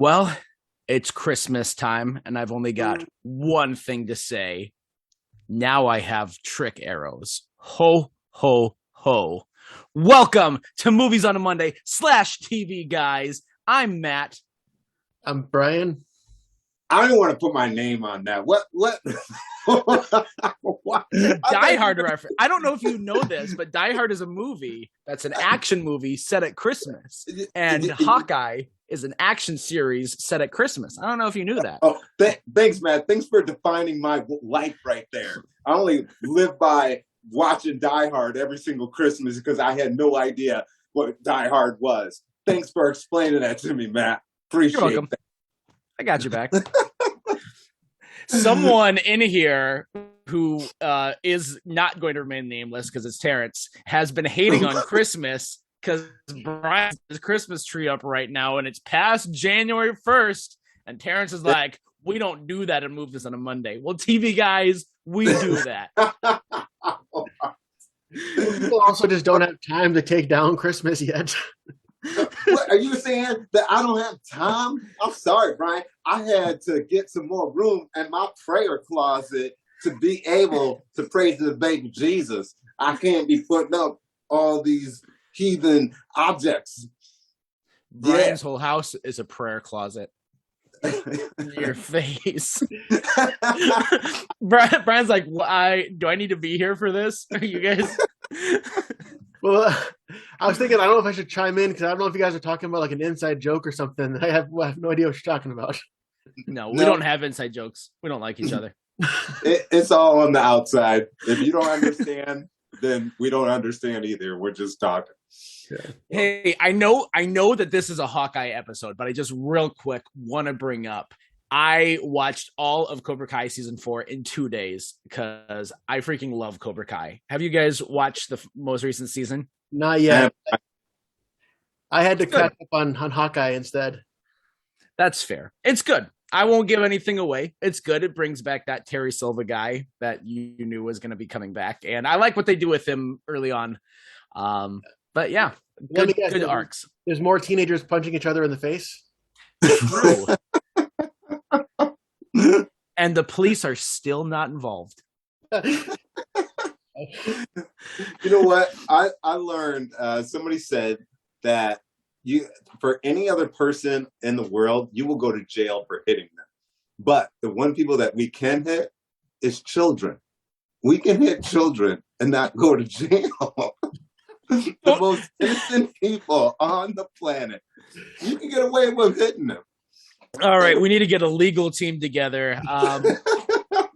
Well, it's Christmas time, and I've only got one thing to say. Now I have trick arrows. Ho, ho, ho. Welcome to Movies on a Monday / TV Guys. I'm Matt. I'm Brian. I don't want to put my name on that. What? What? Die Hard reference. I don't know if you know this, but Die Hard is a movie that's an action movie set at Christmas. And Hawkeye is an action series set at Christmas. I don't know if you knew that. Oh, thanks, Matt. Thanks for defining my life right there. I only live by watching Die Hard every single Christmas because I had no idea what Die Hard was. Thanks for explaining that to me, Matt. Appreciate it. I got you back. Someone in here who is not going to remain nameless because it's Terrence has been hating on Christmas because Brian's Christmas tree up right now and it's past January 1st. And Terrence is like, we don't do that and move this on a Monday. Well, TV guys, we do that. People also just don't have time to take down Christmas yet. What, are you saying that I don't have time? I'm sorry, Brian. I had to get some more room in my prayer closet to be able to pray to the baby Jesus. I can't be putting up all these heathen objects. Brian's whole house is a prayer closet. Your face. Brian's like, do I need to be here for this? Are you guys? Well, I was thinking, I don't know if I should chime in because I don't know if you guys are talking about like an inside joke or something. I have no idea what you're talking about. No, we don't have inside jokes. We don't like each other. It's all on the outside. If you don't understand, then we don't understand either. We're just talking. Yeah. Hey, I know that this is a Hawkeye episode, but I just real quick want to bring up I watched all of Cobra Kai season 4 in 2 days because I freaking love Cobra Kai. Have you guys watched the most recent season? Not yet. I had to catch up on Hawkeye instead. That's fair. It's good. I won't give anything away. It's good. It brings back that Terry Silva guy that you knew was going to be coming back. And I like what they do with him early on. But yeah, good arcs. There's more teenagers punching each other in the face. True. And the police are still not involved. You know what? I learned, somebody said that for any other person in the world, you will go to jail for hitting them. But the one people that we can hit is children. We can hit children and not go to jail. The most innocent people on the planet. You can get away with hitting them. All right, we need to get a legal team together.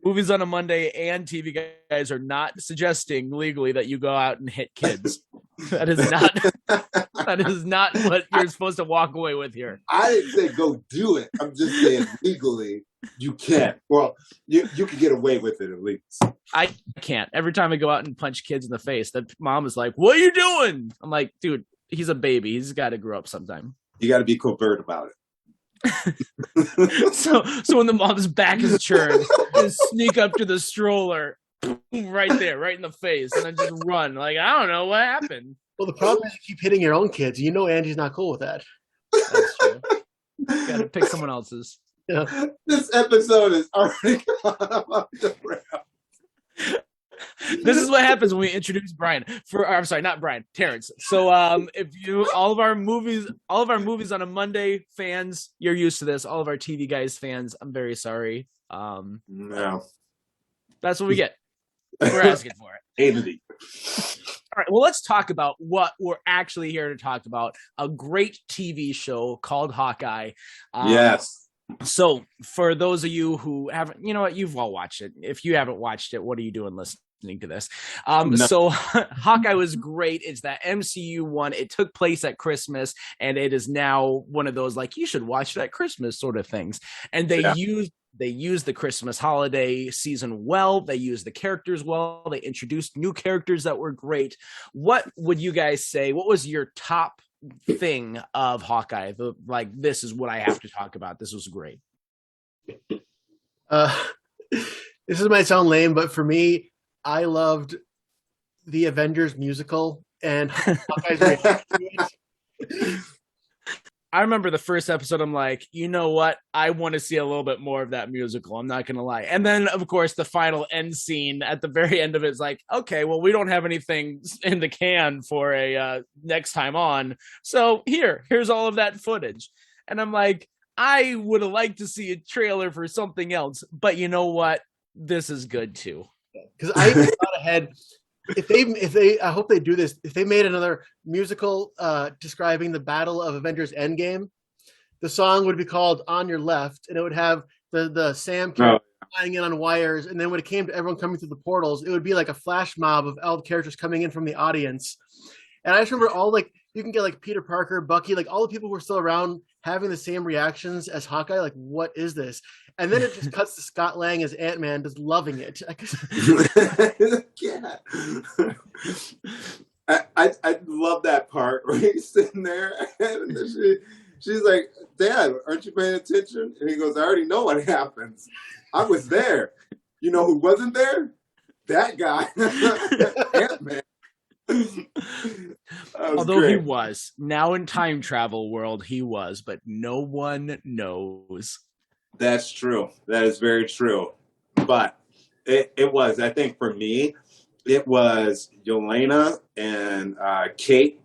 Movies on a Monday and TV Guys are not suggesting legally that you go out and hit kids. That is not what you're supposed to walk away with here. I didn't say go do it. I'm just saying legally you can. Well, you can get away with it at least. I can't. Every time I go out and punch kids in the face, that mom is like, "What are you doing?" I'm like, "Dude, he's a baby. He's got to grow up sometime." You got to be covert about it. so when the mom's back is turned, just sneak up to the stroller, right there, right in the face, and then just run. Like, I don't know what happened. Well, the problem is you keep hitting your own kids. You know Angie's not cool with that. That's true. Got to pick someone else's. Yeah. This episode is already gone off the rails. This is what happens when we introduce Brian. I'm sorry, not Brian, Terrence. So if you all of our movies on a Monday fans, you're used to this. All of our TV Guys fans, I'm very sorry. No. That's what we get. We're asking for it. Hated it. All right, well, let's talk about what we're actually here to talk about. A great TV show called Hawkeye. Yes. So for those of you who haven't, you know what, you've all watched it. If you haven't watched it, what are you doing listening to this? No. So Hawkeye was great. It's that MCU one. It took place at Christmas, and it is now one of those like you should watch it at Christmas sort of things. And they used the Christmas holiday season well. They used the characters well. They introduced new characters that were great. What would you guys say? What was your top thing of Hawkeye? This is what I have to talk about. This was great. This might sound lame, but for me, I loved the Avengers musical and Hawkeye's reaction to it. I remember the first episode. I'm like, you know what? I want to see a little bit more of that musical. I'm not gonna lie. And then, of course, the final end scene at the very end of it is like, okay, well, we don't have anything in the can for a next time on. So here's all of that footage. And I'm like, I would have liked to see a trailer for something else, but you know what? This is good too. Because I thought ahead. If they, I hope they do this. If they made another musical describing the Battle of Avengers Endgame, the song would be called "On Your Left," and it would have the Sam flying in on wires. And then when it came to everyone coming through the portals, it would be like a flash mob of all the characters coming in from the audience. And I just remember all like you can get like Peter Parker, Bucky, like all the people who are still around having the same reactions as Hawkeye. Like, what is this? And then it just cuts to Scott Lang as Ant-Man, just loving it. Yeah. I love that part where he's sitting there and she's like, Dad, aren't you paying attention? And he goes, I already know what happens. I was there. You know who wasn't there? That guy. Ant-Man. Although great. He was now in time travel world, he was, but no one knows. That's true. That is very true. But it was, I think for me, it was Yelena and Kate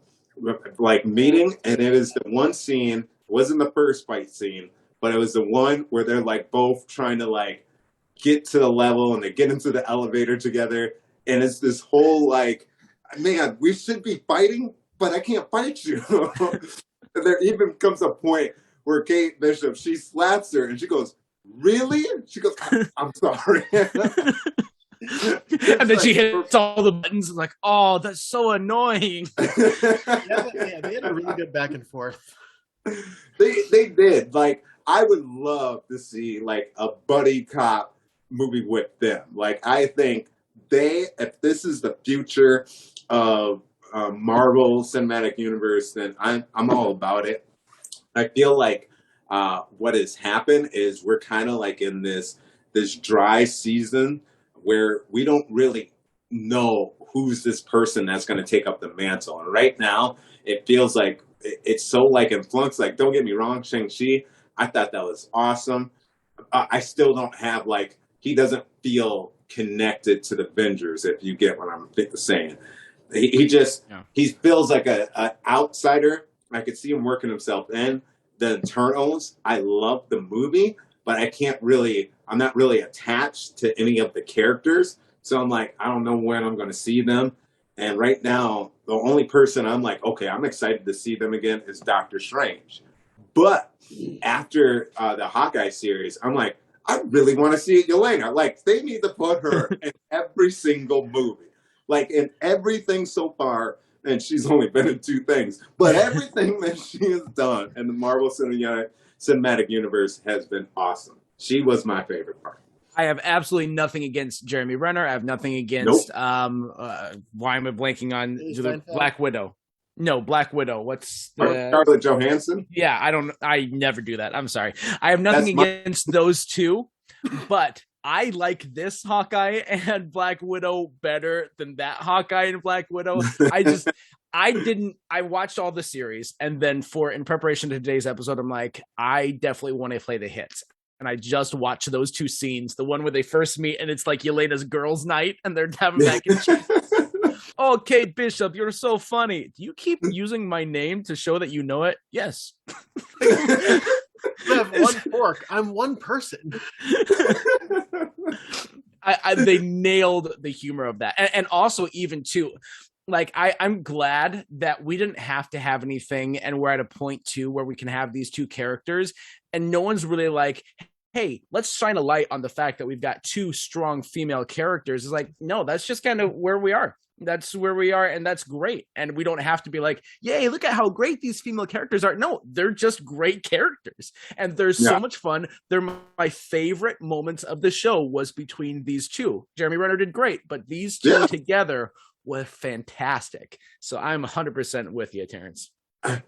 like meeting, and it is the one scene, it wasn't the first fight scene, but it was the one where they're like both trying to like get to the level and they get into the elevator together, and it's this whole like, man, we should be fighting, but I can't fight you. And there even comes a point where Kate Bishop, she slaps her and she goes, really? She goes, I'm sorry. And then she hits all the buttons and like, oh, that's so annoying. Yeah, they had a really good back and forth. They did. Like, I would love to see like a buddy cop movie with them. Like, I think if this is the future of Marvel Cinematic Universe, then I'm all about it. I feel like what has happened is we're kind of like in this dry season where we don't really know who's this person that's going to take up the mantle. And right now, it feels like it's so like in flux. Like, don't get me wrong, Shang-Chi, I thought that was awesome. I still don't have like, he doesn't feel connected to the Avengers, if you get what I'm saying. He feels like an outsider. I could see him working himself in. The Eternals, I love the movie, but I'm not really attached to any of the characters. So I'm like, I don't know when I'm going to see them. And right now, the only person I'm like, okay, I'm excited to see them again is Doctor Strange. But after the Hawkeye series, I'm like, I really want to see Yelena. Like, they need to put her in every single movie. Like, in everything so far, and she's only been in 2 things, but everything that she has done in the Marvel Cinematic Universe has been awesome. She was my favorite part. I have absolutely nothing against Jeremy Renner. I have nothing against why am I blanking on Black Widow? No, Black Widow. What's the Scarlett Johansson? Yeah, I never do that. I'm sorry. I have nothing against those two, but I like this Hawkeye and Black Widow better than that Hawkeye and Black Widow. I watched all the series, and then in preparation to today's episode, I'm like, I definitely want to play the hits. And I just watched those 2 scenes, the one where they first meet and it's like Yelena's girls' night and they're having mac and cheese. Oh, Kate Bishop, you're so funny. Do you keep using my name to show that you know it? Yes. I have one fork. I'm one person. They nailed the humor of that. And also even too, like I'm glad that we didn't have to have anything and we're at a point too where we can have these 2 characters and no one's really like, hey, let's shine a light on the fact that we've got 2 strong female characters. It's like, no, that's just kind of where we are. That's where we are, and that's great. And we don't have to be like, yay, look at how great these female characters are. No, they're just great characters. And they're so much fun. They're my favorite moments of the show was between these 2. Jeremy Renner did great, but these 2 together were fantastic. So I'm 100% with you, Terrence.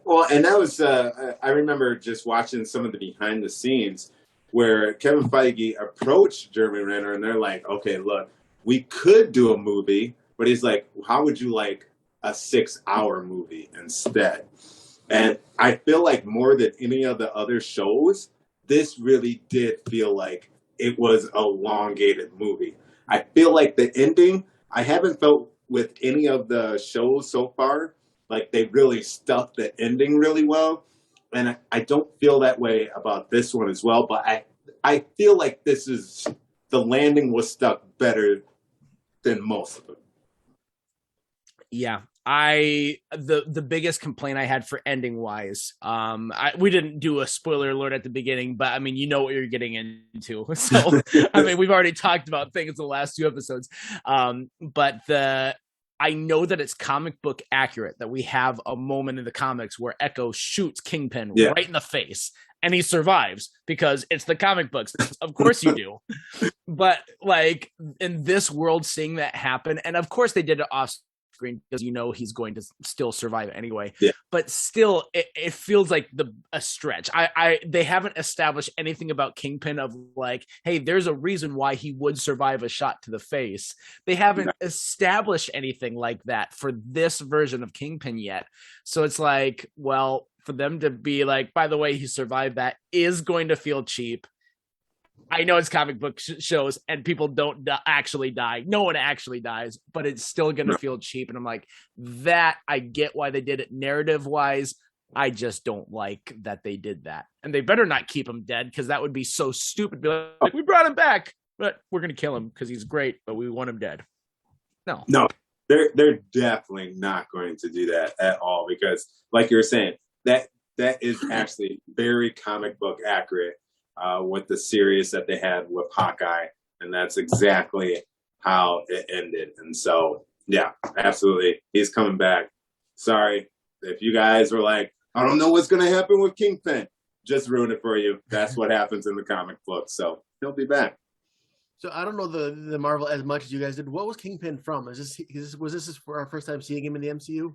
Well, and that was, I remember just watching some of the behind the scenes where Kevin Feige approached Jeremy Renner and they're like, okay, look, we could do a movie, but he's like, how would you like a 6-hour movie instead? And I feel like more than any of the other shows, this really did feel like it was a elongated movie. I feel like the ending, I haven't felt with any of the shows so far, like they really stuffed the ending really well. And I don't feel that way about this one as well, but I feel like the landing was stuck better than most of them. Yeah. The biggest complaint I had for ending wise, we didn't do a spoiler alert at the beginning, but I mean, you know what you're getting into. So I mean, we've already talked about things in the last two episodes. But I know that it's comic book accurate that we have a moment in the comics where Echo shoots Kingpin right in the face and he survives because it's the comic books. Of course you do. But like in this world, seeing that happen, and of course they did it off screen because you know he's going to still survive anyway. Yeah. But still, it feels like a stretch. They haven't established anything about Kingpin of like, hey, there's a reason why he would survive a shot to the face. They haven't established anything like that for this version of Kingpin yet. So it's like, well, for them to be like, by the way, he survived, that is going to feel cheap. I know it's comic book shows and people don't actually die. No one actually dies, but it's still going to feel cheap. And I'm like, that I get why they did it narrative wise. I just don't like that they did that. And they better not keep him dead because that would be so stupid. Be like, we brought him back, but we're going to kill him because he's great, but we want him dead. No, they're definitely not going to do that at all because, like you were saying, that is actually very comic book accurate. With the series that they had with Hawkeye, and that's exactly how it ended. And so, yeah, absolutely, he's coming back. Sorry if you guys were like, I don't know what's going to happen with Kingpin. Just ruin it for you. That's what happens in the comic book. So he'll be back. So I don't know the Marvel as much as you guys did. What was Kingpin from? Was this for our first time seeing him in the MCU?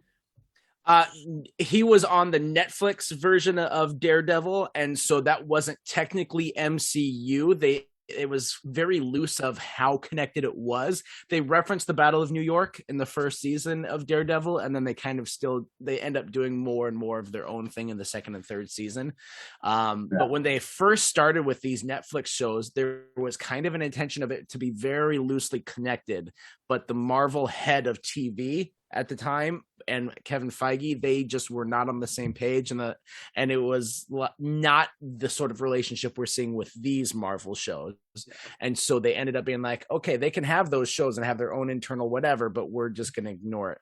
He was on the Netflix version of Daredevil, and so that wasn't technically MCU. It was very loose of how connected it was. They referenced the Battle of New York in the first season of Daredevil, and then they end up doing more and more of their own thing in the second and third season. But when they first started with these Netflix shows, there was kind of an intention of it to be very loosely connected, but the Marvel head of TV at the time and Kevin Feige, they just were not on the same page, and it was not the sort of relationship we're seeing with these Marvel shows. And so they ended up being like, okay, they can have those shows and have their own internal whatever, but we're just going to ignore it.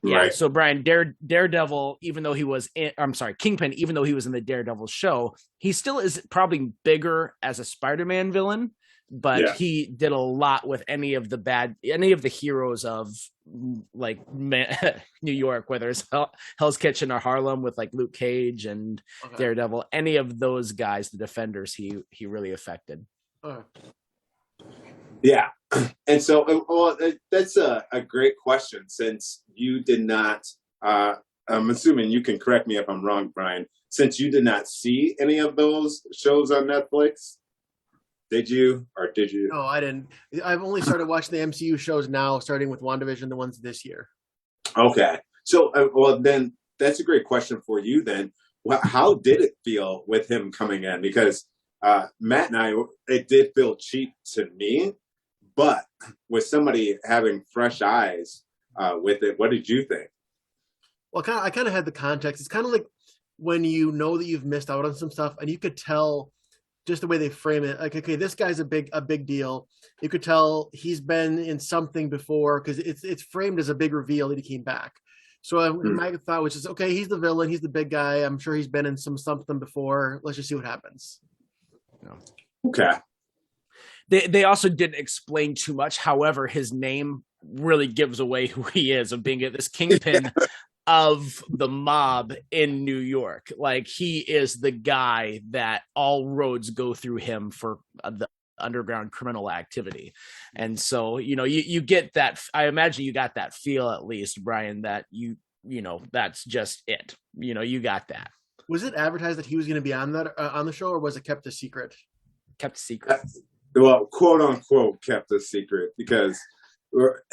Yeah. Right. So Brian, Daredevil, even though he was Kingpin, even though he was in the Daredevil show, he still is probably bigger as a Spider-Man villain, but he did a lot with any of the heroes of like New York, whether it's Hell's Kitchen or Harlem with like Luke Cage and Daredevil, any of those guys, the Defenders, he really affected. Yeah. And so that's a great question, since you did not, I'm assuming you can correct me if I'm wrong, Brian, since you did not see any of those shows on Netflix. Did you? No, I didn't. I've only started watching the MCU shows now, starting with WandaVision, the ones this year. Okay. So, well, then that's a great question for you then. Well, how did it feel with him coming in? Because Matt and I, it did feel cheap to me, but with somebody having fresh eyes with it, what did you think? Well, I kind of had the context. It's kind of like when you know that you've missed out on some stuff, and you could tell just the way they frame it, like, okay, this guy's a big deal. You could tell he's been in something before because it's framed as a big reveal that he came back. So my thought was just, okay, he's the villain, he's the big guy. I'm sure he's been in something before. Let's just see what happens. Okay. They also didn't explain too much. However, his name really gives away who he is, of being this kingpin of the mob in New York. Like, he is the guy that all roads go through him for the underground criminal activity. And so, you get that. I imagine you got that feel, at least, Brian, that you know, that's just it. You got that. Was it advertised that he was going to be on the show, or was it kept a secret? Kept a secret. Well, quote unquote, kept a secret, because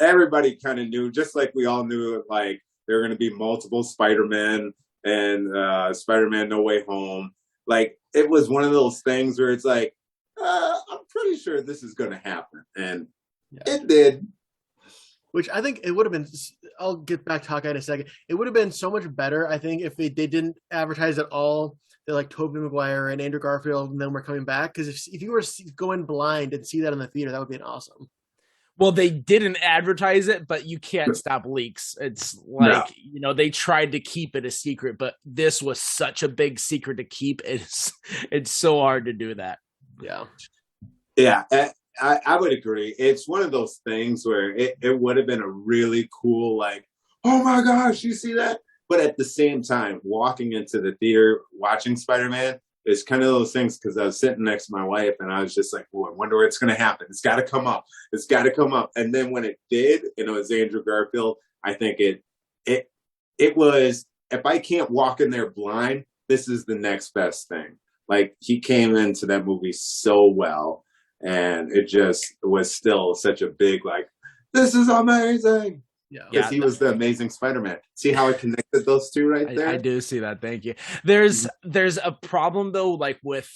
everybody kind of knew, just like we all knew, like, there are going to be multiple Spider-Men. and Spider-Man No Way Home. Like, it was one of those things where it's like, I'm pretty sure this is going to happen. And it did. Which I think it would have been, I'll get back to Hawkeye in a second. It would have been so much better, I think, if they didn't advertise at all that like Tobey Maguire and Andrew Garfield and them were coming back. Because if you were going blind and see that in the theater, that would be awesome. Well, they didn't advertise it, but you can't stop leaks. It's like, they tried to keep it a secret, but this was such a big secret to keep. It's so hard to do that. Yeah. Yeah, I would agree. It's one of those things where it would have been a really cool, like, oh my gosh, you see that? But at the same time, walking into the theater, watching Spider-Man, it's kind of those things, because I was sitting next to my wife and I was just like, oh, I wonder where it's going to happen. It's got to come up. It's got to come up. And then when it did, and it was Andrew Garfield, I think it was, if I can't walk in there blind, this is the next best thing. Like, he came into that movie so well, and it just was still such a big, like, this is amazing. Yeah, because he was the Amazing Spider-Man. See how I connected those two right there? I do see that. Thank you. There's a problem though, like with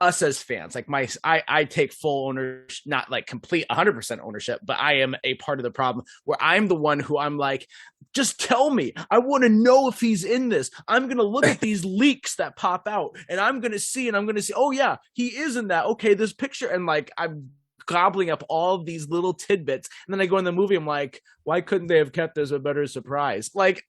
us as fans. Like I take full ownership, not like complete 100% ownership, but I am a part of the problem where I'm the one who I'm like, just tell me. I want to know if he's in this. I'm gonna look at these leaks that pop out, and I'm gonna see, oh yeah, he is in that. Okay, this picture, and like I'm gobbling up all of these little tidbits, and then I go in the movie, I'm like, why couldn't they have kept this a better surprise? Like,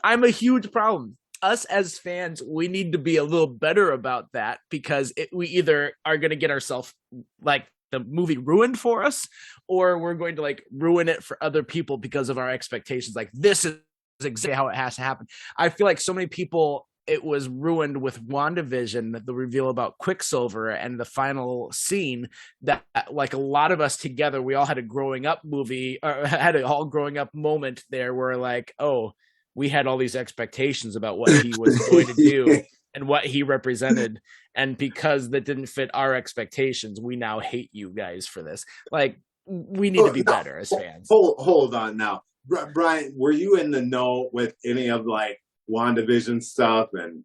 I'm a huge problem. Us as fans, we need to be a little better about that, because we either are going to get ourselves like the movie ruined for us, or we're going to like ruin it for other people because of our expectations. Like, this is exactly how it has to happen. I feel like so many people, it was ruined with WandaVision, the reveal about Quicksilver and the final scene, that like a lot of us together, we all had a growing up movie, or had a all growing up moment there where like, oh, we had all these expectations about what he was going to do and what he represented. And because that didn't fit our expectations, we now hate you guys for this. Like, we need to be better as fans. Hold on now. Brian, were you in the know with any of like WandaVision stuff and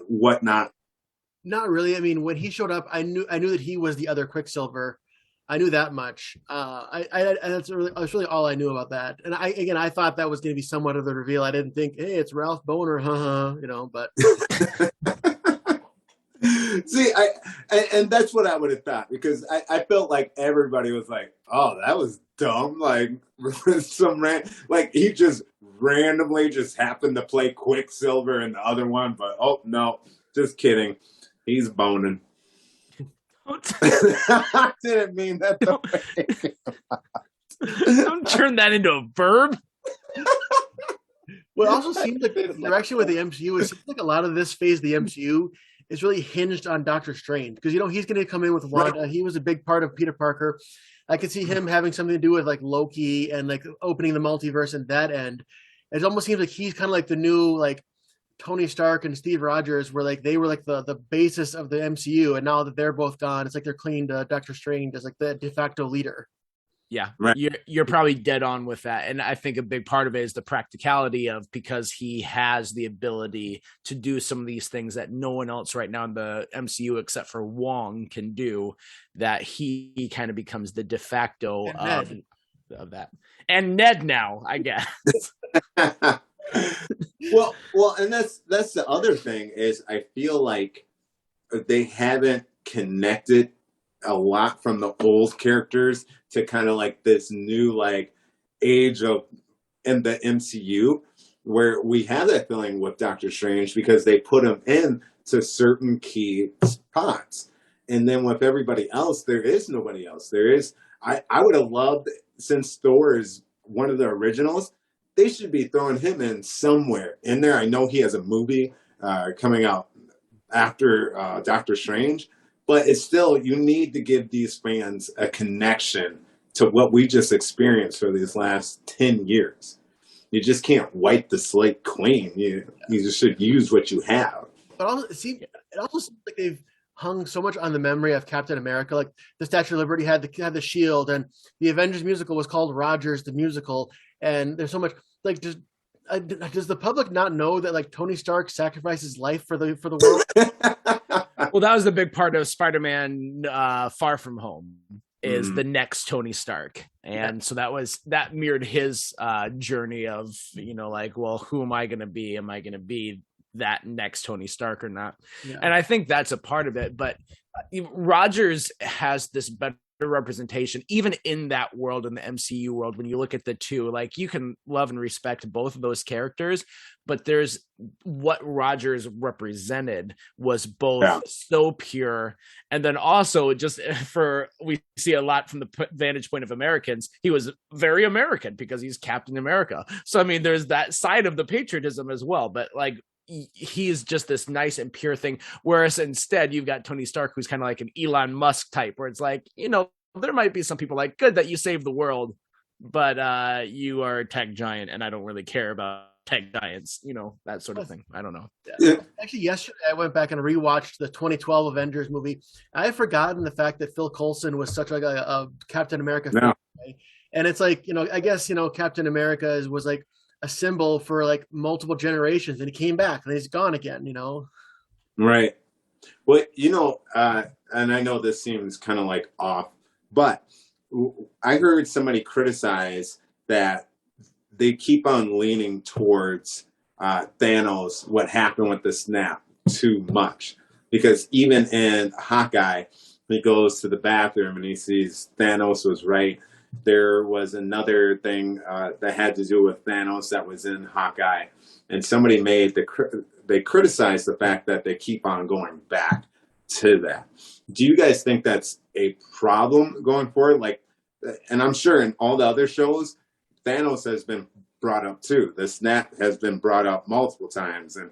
whatnot? Not really. I mean, when he showed up, I knew that he was the other Quicksilver. I knew that much. That's really all I knew about that. And I thought that was going to be somewhat of the reveal. I didn't think, hey, it's Ralph Boner, but. See, and that's what I would have thought, because I felt like everybody was like, oh, that was dumb. Like, like he just randomly just happened to play Quicksilver in the other one, but oh no, just kidding. He's boning. I didn't mean that the way. Don't turn that into a verb. Well, it also seems like the direction with the MCU, it seems like a lot of this phase of the MCU is really hinged on Doctor Strange, because he's going to come in with Wanda. Right. He was a big part of Peter Parker. I could see him having something to do with like Loki and like opening the multiverse and that end. It almost seems like he's kind of like the new like Tony Stark and Steve Rogers, where like they were like the basis of the MCU, and now that they're both gone, it's like they're clinging to Doctor Strange as like the de facto leader. Yeah, right. You're probably dead on with that. And I think a big part of it is the practicality of, because he has the ability to do some of these things that no one else right now in the MCU except for Wong can do, that he kind of becomes the de facto of that. And Ned now, I guess. well, and that's the other thing is I feel like they haven't connected a lot from the old characters to kind of like this new like age of in the MCU, where we have that feeling with Doctor Strange, because they put him in to certain key spots, and then with everybody else, there is nobody else. I would have loved, since Thor is one of the originals, they should be throwing him in somewhere in there. I know he has a movie coming out after Doctor Strange, but it's still, you need to give these fans a connection to what we just experienced for these last 10 years. You just can't wipe the slate clean. You just should use what you have. But also, it also seems like they've hung so much on the memory of Captain America. Like the Statue of Liberty had the shield, and the Avengers musical was called Rogers the Musical. And there's so much like just does the public not know that like Tony Stark sacrificed his life for the world? Well, that was the big part of Spider-Man Far From Home is the next Tony Stark. And so that mirrored his journey of, like, well, who am I going to be? Am I going to be that next Tony Stark or not? Yeah. And I think that's a part of it. But Rogers has this better representation even in that world, in the MCU world. When you look at the two, like, you can love and respect both of those characters, but there's what Rogers represented was both so pure, and then also just we see a lot from the vantage point of Americans, he was very American because he's Captain America. So I mean, there's that side of the patriotism as well, but like, he's just this nice and pure thing, whereas instead you've got Tony Stark, who's kind of like an Elon Musk type, where it's like, there might be some people like, good that you saved the world, but you are a tech giant and I don't really care about tech giants, that sort of thing. I don't know. Yeah. Actually, yesterday I went back and rewatched the 2012 Avengers movie. I had forgotten the fact that Phil Coulson was such like a Captain America fan. And it's like, I guess, Captain America was like a symbol for like multiple generations, and he came back and he's gone again, Right. Well, and I know this seems kind of like off, but I heard somebody criticize that they keep on leaning towards Thanos, what happened with the snap, too much. Because even in Hawkeye, he goes to the bathroom and he sees Thanos was right. There was another thing that had to do with Thanos that was in Hawkeye. And somebody they criticized the fact that they keep on going back to that. Do you guys think that's a problem going forward? Like, and I'm sure in all the other shows, Thanos has been brought up too. The snap has been brought up multiple times. And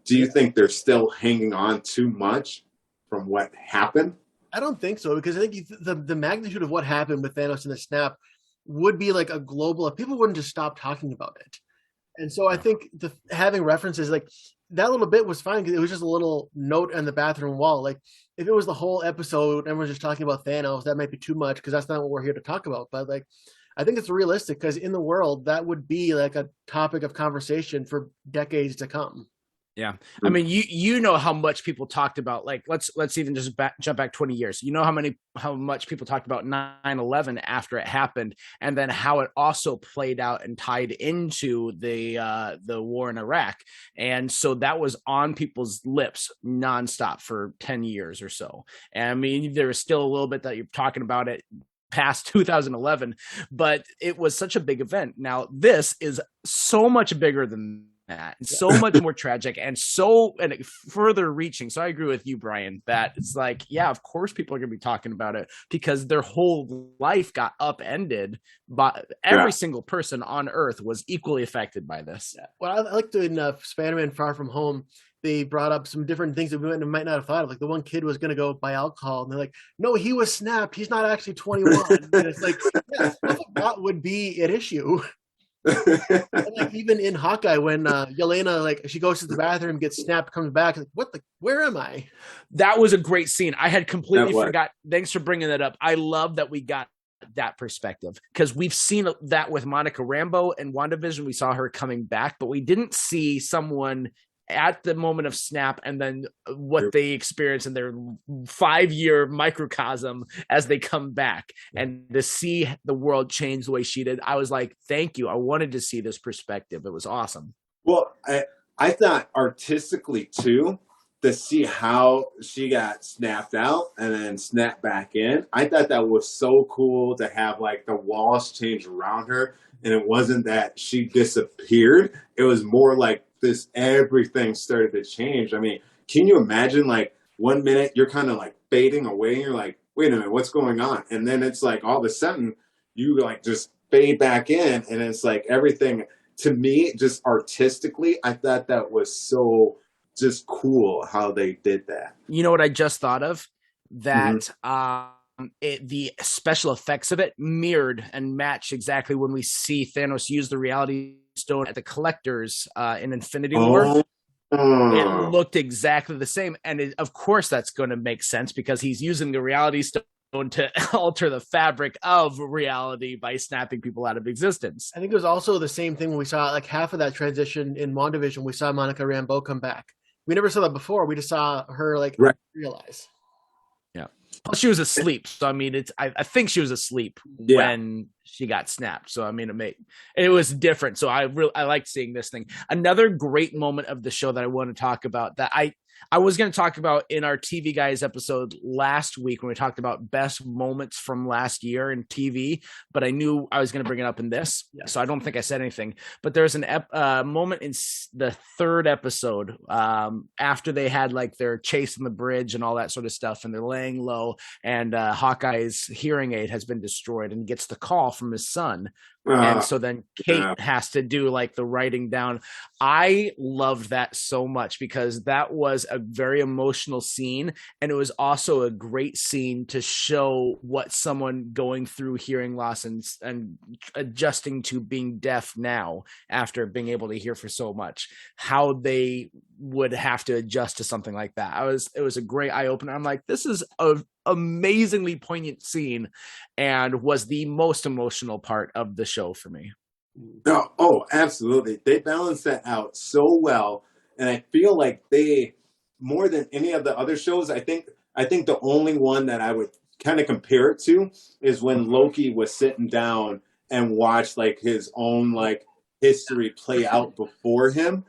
do you think they're still hanging on too much from what happened? I don't think so, because I think the magnitude of what happened with Thanos and the snap would be like a global. People wouldn't just stop talking about it. And so I think having references like that little bit was fine because it was just a little note on the bathroom wall. Like if it was the whole episode, everyone's just talking about Thanos, that might be too much because that's not what we're here to talk about. But like, I think it's realistic because in the world, that would be like a topic of conversation for decades to come. Yeah. I mean, you know how much people talked about, like, let's even just jump back 20 years. You know how much people talked about 9/11 after it happened, and then how it also played out and tied into the war in Iraq. And so that was on people's lips nonstop for 10 years or so. And I mean, there was still a little bit that you're talking about it past 2011, but it was such a big event. Now, this is so much bigger than that, so much more tragic and further reaching. So I agree with you, Brian, that it's like, yeah, of course people are going to be talking about it because their whole life got upended, but every single person on Earth was equally affected by this. Yeah. Well, I liked in Spider-Man Far From Home, they brought up some different things that we might not have thought of. Like the one kid was going to go buy alcohol, and they're like, "No, he was snapped. He's not actually 21." And it's like, yeah, that would be an issue. And like even in Hawkeye, when Yelena, like she goes to the bathroom, gets snapped, comes back, like, where am I? That was a great scene. I had completely forgot. Thanks for bringing that up. I love that we got that perspective because we've seen that with Monica Rambeau and WandaVision. We saw her coming back, but we didn't see someone at the moment of snap and then what they experience in their 5-year microcosm as they come back, and to see the world change the way she did. I was like, thank you. I wanted to see this perspective. It was awesome. Well, I thought artistically too, to see how she got snapped out and then snapped back in. I thought that was so cool to have like the walls change around her. And it wasn't that she disappeared. It was more like everything started to change. I mean, can you imagine like 1 minute you're kind of like fading away and you're like, wait a minute, what's going on? And then it's like all of a sudden you like just fade back in, and it's like everything, to me, just artistically, I thought that was so just cool how they did that. You know what I just thought of? That the special effects of it mirrored and matched exactly when we see Thanos use the Reality Stone at the Collectors in Infinity War. It looked exactly the same, and of course that's going to make sense because he's using the Reality Stone to alter the fabric of reality by snapping people out of existence. I think it was also the same thing when we saw like half of that transition in WandaVision. We saw Monica Rambeau come back. We never saw that before. We just saw her like realize. Yeah. Well, she was asleep. So I mean, I think she was asleep when she got snapped. So I mean, it was different. So I liked seeing this thing. Another great moment of the show that I want to talk about that I was going to talk about in our TV Guys episode last week when we talked about best moments from last year in TV, but I knew I was going to bring it up in this, so I don't think I said anything. But there's an moment in the third episode after they had like their chase on the bridge and all that sort of stuff, and they're laying low, and Hawkeye's hearing aid has been destroyed, and he gets the call from his son. And so then Kate has to do like the writing down. I loved that so much because that was a very emotional scene. And it was also a great scene to show what someone going through hearing loss and adjusting to being deaf now after being able to hear for so much, how they would have to adjust to something like that. It was a great eye opener. I'm like, this is a amazingly poignant scene and was the most emotional part of the show for me. Oh, absolutely. They balanced that out so well. And I feel like they, more than any of the other shows, I think the only one that I would kind of compare it to is when Loki was sitting down and watched like his own like history play out before him.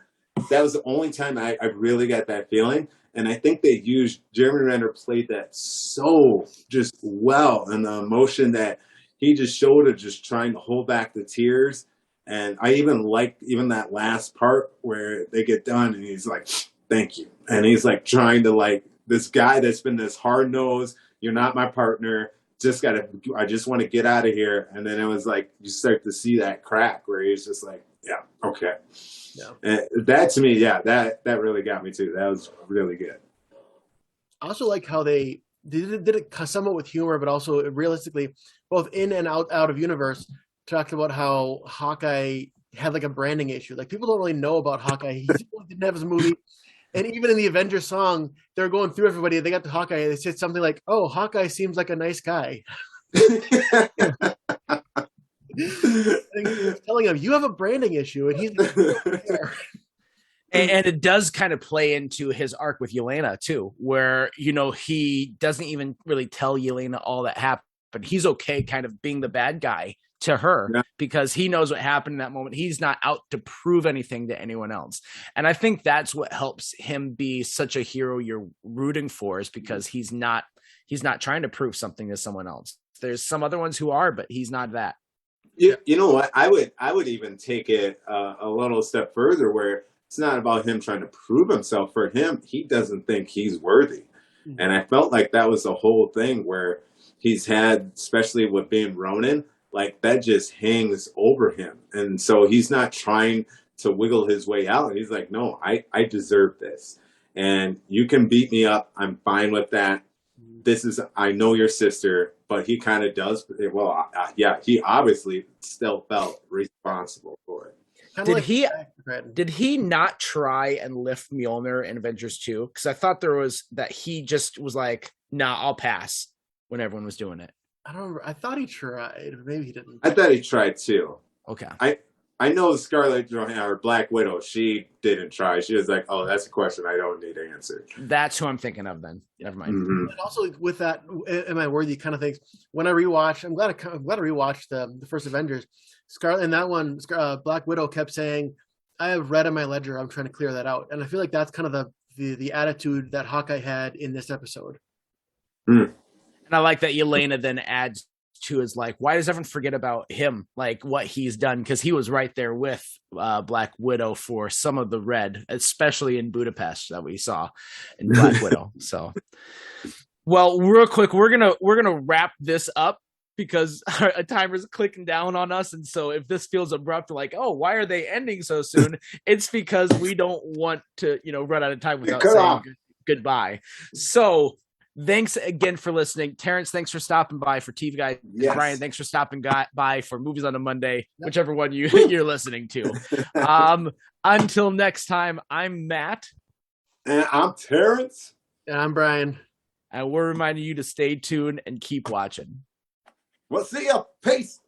That was the only time I really got that feeling. And I think they used, Jeremy Renner played that so just well. And the emotion that he just showed of just trying to hold back the tears. And I even liked even that last part where they get done and he's like, thank you. And he's like trying to like, this guy that's been this hard nosed, you're not my partner. I just want to get out of here. And then it was like, you start to see that crack where he's just like, yeah, okay. Yeah. And that to me, that really got me too. That was really good. I also like how they did it somewhat with humor, but also realistically, both in and out of universe, talked about how Hawkeye had like a branding issue. Like people don't really know about Hawkeye. He didn't have his movie. And even in the Avengers song, they're going through everybody. They got to Hawkeye. And they said something like, "Oh, Hawkeye seems like a nice guy." Telling him you have a branding issue, and he's and it does kind of play into his arc with Yelena too, where he doesn't even really tell Yelena all that happened. He's okay kind of being the bad guy to her because he knows what happened in that moment. He's not out to prove anything to anyone else. And I think that's what helps him be such a hero you're rooting for, is because he's not trying to prove something to someone else. There's some other ones who are, but he's not that. You know what? I would even take it a little step further where it's not about him trying to prove himself. For him, he doesn't think he's worthy. Mm-hmm. And I felt like that was the whole thing where he's had, especially with being Ronin, like that just hangs over him. And so he's not trying to wiggle his way out. He's like, no, I deserve this. And you can beat me up. I'm fine with that. I know your sister, but he kind of does. Well, he obviously still felt responsible for it. Did he not try and lift Mjolnir in Avengers 2? Because I thought there was that he just was like, nah, I'll pass when everyone was doing it. I don't remember. I thought he tried. Maybe he didn't. I thought he tried too. Okay. I know Scarlett Johansson, or Black Widow, she didn't try. She was like, oh, that's a question I don't need answered. That's who I'm thinking of then. Never mind. Mm-hmm. And also with that, am I worthy kind of things, when I rewatch, I'm glad I rewatched the first Avengers. Scarlett, in that one, Black Widow kept saying, I have red in my ledger. I'm trying to clear that out. And I feel like that's kind of the attitude that Hawkeye had in this episode. Mm. And I like that Yelena then adds to is like, why does everyone forget about him, like what he's done? Because he was right there with Black Widow for some of the red, especially in Budapest that we saw in Black Widow. So, well, real quick, we're gonna wrap this up because our timer's clicking down on us, and so if this feels abrupt, like, oh, why are they ending so soon? It's because we don't want to, run out of time without saying goodbye. So. Thanks again for listening. Terrence, thanks for stopping by for TV Guy. Yes. Brian, thanks for stopping by for Movies on a Monday, whichever one you're listening to. Until next time, I'm Matt. And I'm Terrence. And I'm Brian. And we're reminding you to stay tuned and keep watching. We'll see ya. Peace.